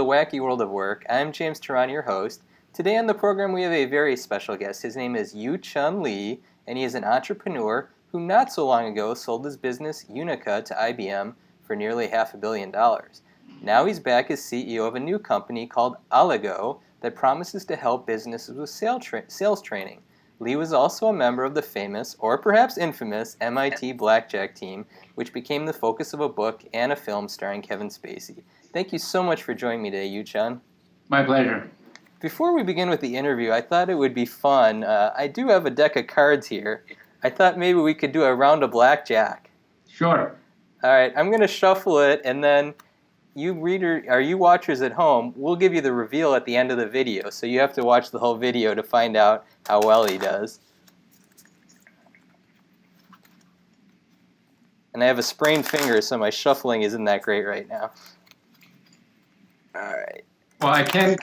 the Wacky World of Work. I'm James Tehrani, your host. Today on the program we have a very special guest. His name is Yuchun Lee, and he is an entrepreneur who not so long ago sold his business Unica to IBM for nearly $500 million. Now he's back as CEO of a new company called Allego that promises to help businesses with sales training. Lee was also a member of the famous, or perhaps infamous, MIT Blackjack team, which became the focus of a book and a film starring Kevin Spacey. Thank you so much for joining me today, Yuchun. My pleasure. Before we begin with the interview, I thought it would be fun. I do have a deck of cards here. I thought maybe we could do a round of Blackjack. Sure. All right, I'm going to shuffle it, and then you watchers at home, we'll give you the reveal at the end of the video, so you have to watch the whole video to find out how well he does. And I have a sprained finger, so my shuffling isn't that great right now. All right. Well, I can't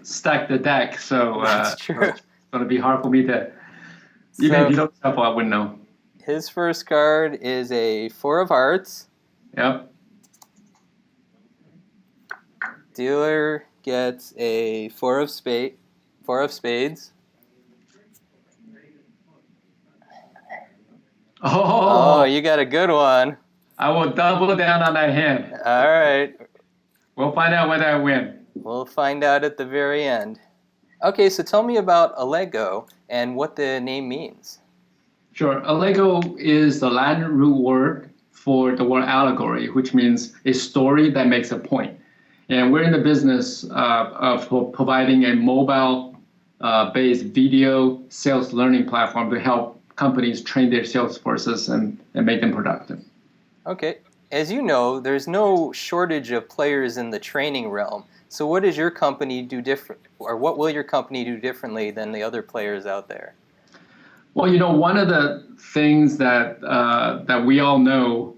stack the deck, so That's true. It's going to be hard for me to. Even if you don't shuffle, I wouldn't know. His first card is a 4 of hearts. Yep. Dealer gets a 4 of spades. Oh, you got a good one. I will double down on that hand. All right. We'll find out whether I win. We'll find out at the very end. Okay, so tell me about Allego and what the name means. Sure. Allego is the Latin root word for the word allegory, which means a story that makes a point. And we're in the business of providing a mobile-based video sales learning platform to help companies train their sales forces and make them productive. Okay. As you know, there's no shortage of players in the training realm. So what does your company do different, or what will your company do differently than the other players out there? Well, one of the things that we all know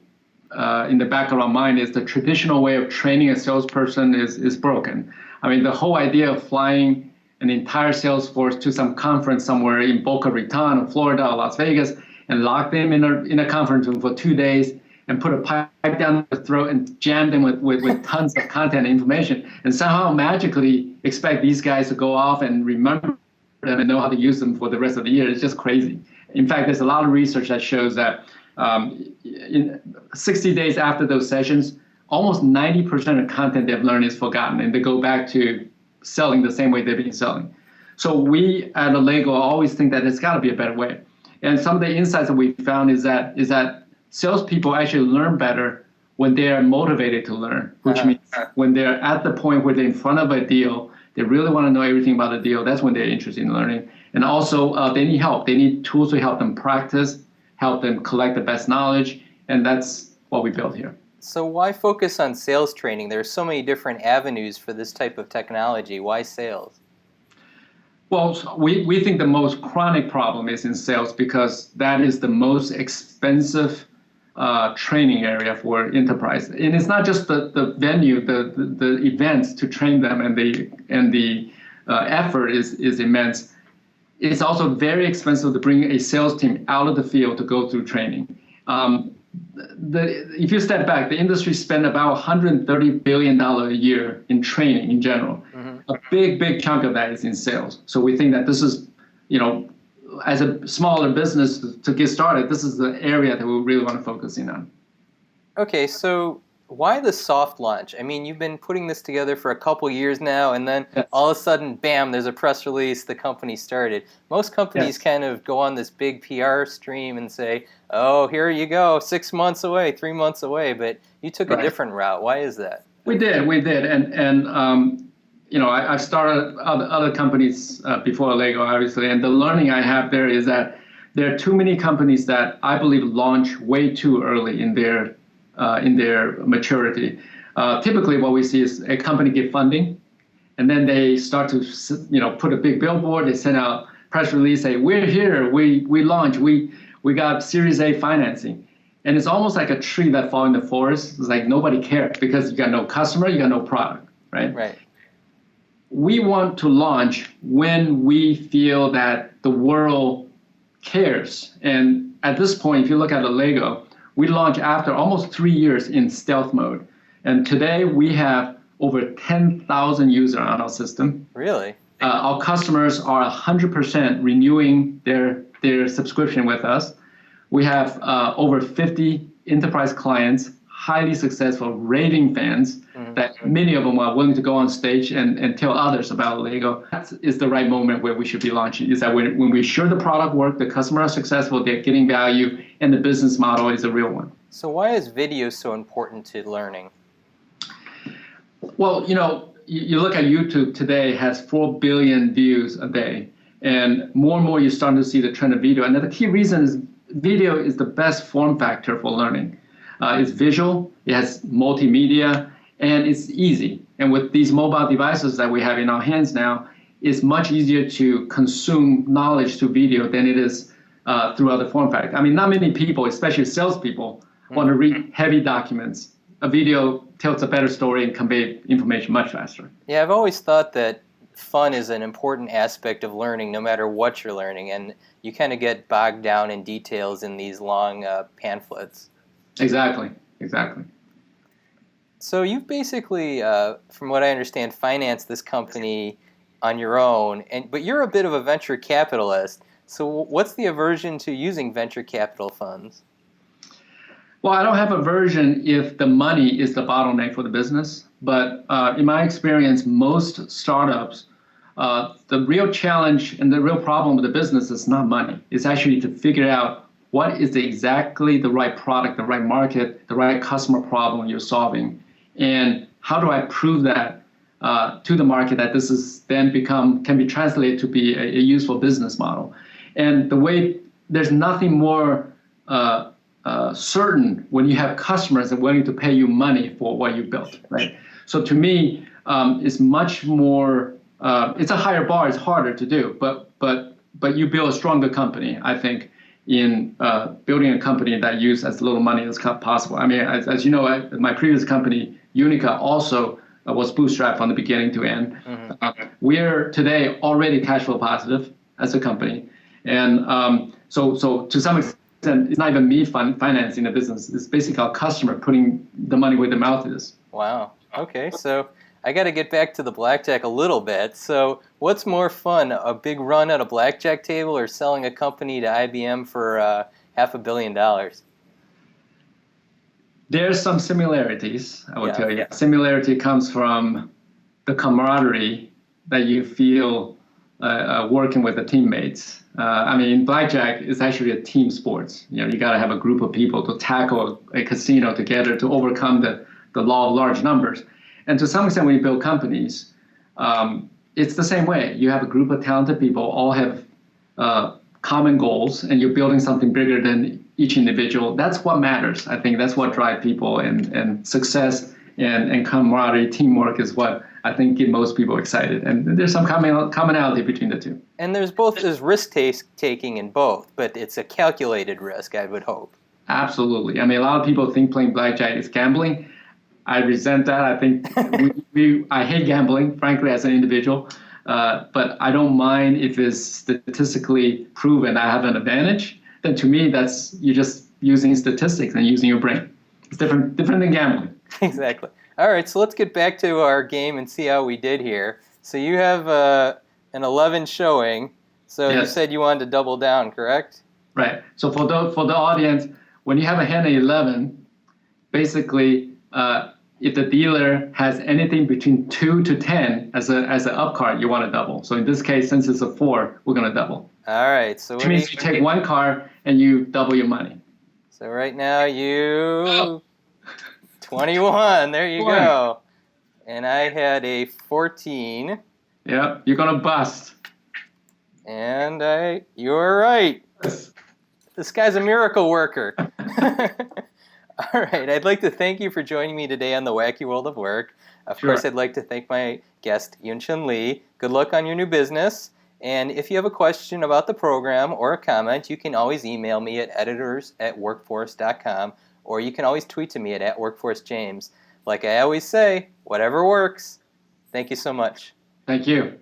in the back of our mind is the traditional way of training a salesperson is broken. I mean, the whole idea of flying an entire sales force to some conference somewhere in Boca Raton, Florida, or Las Vegas, and lock them in a conference room for 2 days and put a pipe down their throat and jam them with tons of content and information, and somehow magically expect these guys to go off and remember them and know how to use them for the rest of the year. It's just crazy. In fact, there's a lot of research that shows that in 60 days after those sessions, almost 90% of content they've learned is forgotten, and they go back to selling the same way they've been selling. So we at Allego always think that there's got to be a better way. And some of the insights that we found is that salespeople actually learn better when they are motivated to learn, which means when they're at the point where they're in front of a deal, they really want to know everything about the deal. That's when they're interested in learning. And also, they need help. They need tools to help them practice, help them collect the best knowledge, and that's what we built here. So why focus on sales training? There are so many different avenues for this type of technology. Why sales? Well, we think the most chronic problem is in sales because that is the most expensive training area for enterprise. And it's not just the venue, the events to train them, and the effort is immense. It's also very expensive to bring a sales team out of the field to go through training. If you step back, the industry spends about $130 billion a year in training in general. Mm-hmm. A big chunk of that is in sales. So we think that this is, as a smaller business to get started, this is the area that we really want to focus in on. Okay, so why the soft launch? I mean, you've been putting this together for a couple years now, and then all of a sudden, bam, there's a press release, the company started. Most companies kind of go on this big PR stream and say, oh, here you go, 6 months away, 3 months away, but you took a different route. Why is that? We did, and I started other companies before Allego, obviously, and the learning I have there is that there are too many companies that I believe launch way too early in their maturity. Typically, what we see is a company get funding, and then they start to put a big billboard. They send out press release, say we're here, we launched, we got Series A financing, and it's almost like a tree that falls in the forest. It's like nobody cares because you got no customer, you got no product, right? Right. We want to launch when we feel that the world cares. And at this point, if you look at Allego, we launched after almost 3 years in stealth mode. And today we have over 10,000 users on our system. Really? Our customers are 100% renewing their subscription with us. We have over 50 enterprise clients, highly successful, raving fans, that many of them are willing to go on stage and tell others about Allego. That is the right moment where we should be launching, is that when we show the product work, the customer are successful, they're getting value, and the business model is a real one. So why is video so important to learning? Well, you look at YouTube today has 4 billion views a day, and more you're starting to see the trend of video. And the key reason is video is the best form factor for learning. It's visual, it has multimedia, and it's easy. And with these mobile devices that we have in our hands now, it's much easier to consume knowledge through video than it is through other form factors. I mean, not many people, especially salespeople, want to read heavy documents. A video tells a better story and conveys information much faster. Yeah, I've always thought that fun is an important aspect of learning, no matter what you're learning, and you kind of get bogged down in details in these long pamphlets. Exactly. So you've basically, from what I understand, financed this company on your own, but you're a bit of a venture capitalist. So what's the aversion to using venture capital funds? Well, I don't have aversion if the money is the bottleneck for the business. But in my experience, most startups, the real challenge and the real problem with the business is not money. It's actually to figure out what is exactly the right product, the right market, the right customer problem you're solving. And how do I prove that to the market that this is then can be translated to be a useful business model. And the way there's nothing more certain when you have customers that are willing to pay you money for what you built, right? So to me, it's much more, it's a higher bar, it's harder to do, but you build a stronger company, I think, in building a company that uses as little money as possible. I mean, as you know, my previous company, Unica, also was bootstrapped from the beginning to end. We're today already cash flow positive as a company. And so to some extent, it's not even me financing the business. It's basically our customer putting the money where their mouth is. Wow. Okay, so I got to get back to the blackjack a little bit. So what's more fun, a big run at a blackjack table or selling a company to IBM for $500 million? There's some similarities, I would tell you. Similarity comes from the camaraderie that you feel working with the teammates. I mean, blackjack is actually a team sport. You got to have a group of people to tackle a casino together to overcome the law of large numbers. And to some extent, when you build companies, it's the same way. You have a group of talented people, all have common goals, and you're building something bigger than each individual. That's what matters. I think that's what drives people, and success and camaraderie, teamwork is what I think get most people excited. And there's some commonality between the two. And there's risk taking in both, but it's a calculated risk, I would hope. Absolutely. I mean, a lot of people think playing blackjack is gambling. I resent that. I think I hate gambling, frankly, as an individual. But I don't mind if it's statistically proven I have an advantage. Then to me, you're just using statistics and using your brain. It's different than gambling. Exactly. All right, so let's get back to our game and see how we did here. So you have an 11 showing. So yes. You said you wanted to double down, correct? Right. So for the audience, when you have a hand at 11, basically, if the dealer has anything between 2 to 10 as an up card, you want to double. So in this case, since it's a 4, we're going to double. All right. So which means you take one card and you double your money. So right now you 21. There you go. And I had a 14. Yeah, you're going to bust. And you're right. Yes. This guy's a miracle worker. All right, I'd like to thank you for joining me today on the Wacky World of Work. Of course, I'd like to thank my guest, Yuchun Lee. Good luck on your new business. And if you have a question about the program or a comment, you can always email me at editors@workforce.com, or you can always tweet to me at @WorkforceJames. Like I always say, whatever works. Thank you so much. Thank you.